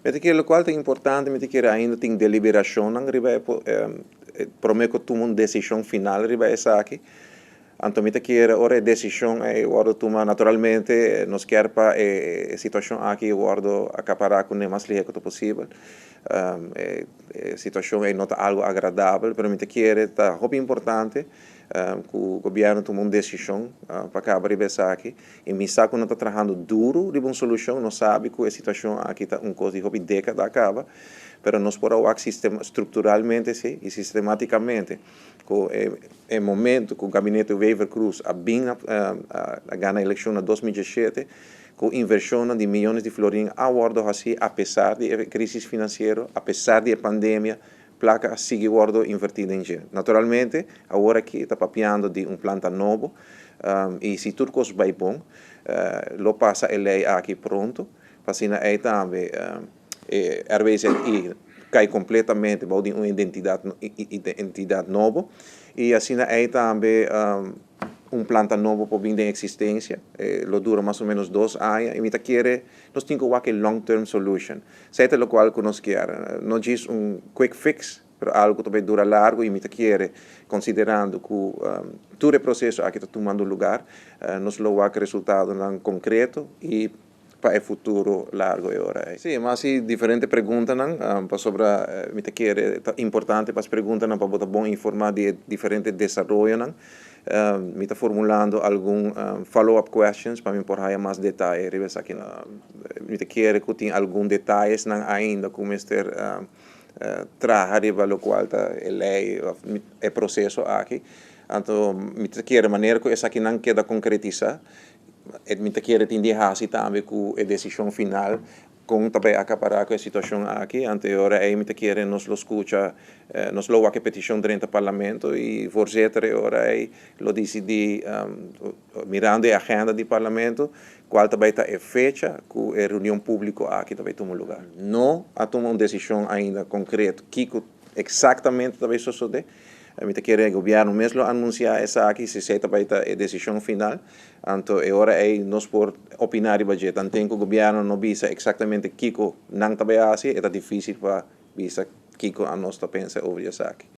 Mete que o qual é importante, mete que ainda tem deliberação, não riba prometo que uma decisão final riba essa aqui. Então, mete que ora decisão é o toma naturalmente nos quer para a situação aqui o acaparar com o mais líquido possível. A situação é não algo agradável, mas mete que está muito importante. Que o governo tomou uma decisão para acabar essa aqui. E me sabe não está trabalhando duro de uma solução, não sabe que a situação aqui está coisa de década acaba, mas nós podemos estruturalmente e sistematicamente com o momento que o gabinete Wever Cruz a ganhar a eleição em 2017 com inversão de milhões de florins a bordo assim, apesar da crise financeira, apesar da pandemia, placa sigue guardo invertida em dinheiro. Naturalmente, agora que está papiando de planta novo, e se tudo coisa vai bom, lo passa a lei aqui pronto, assim aí também, às vezes cai completamente para uma identidade nova, e assim aí também planta novo para vir em existência, lo dura mais ou menos 2 anos, e nós temos que long-term solution. Certo o qual nós queremos, não é quick fix, mas algo que dura largo, e nós queremos, considerando que todo o processo aqui está tomando lugar, nós lo resultado concreto e para o futuro largo e hora. Sim, mas diferentes perguntas sobre é importante para as perguntas para poder bom informar de diferentes desenvolvimentos. Me está formulando alguns follow-up questions para me porrar mais detalhes aqui. Me quer que tenha alguns detalhes ainda como trabalhar para o qual a lei é processo aqui. Então, me quer maneira que essa aqui não queda concretizar. Me quer entender assim também com a decisão final com também acaparar com a situação aqui. Anterior aí me quer nos lo escuta, nos lo que petição dentro do parlamento e voorzitter ora aí lo decidi mirando a agenda do parlamento qual também está a fecha com a reunião pública aqui também toma lugar. Não a tomar uma decisão ainda concreta que exatamente também sucede. Me quer o governo mesmo anunciar essa aqui se sai também a decisão final. Então, agora é nós por opinar e budget. Então, o governo não visa exatamente o que não também assim, é difícil para visa o que a nós pensa sobre essa aqui.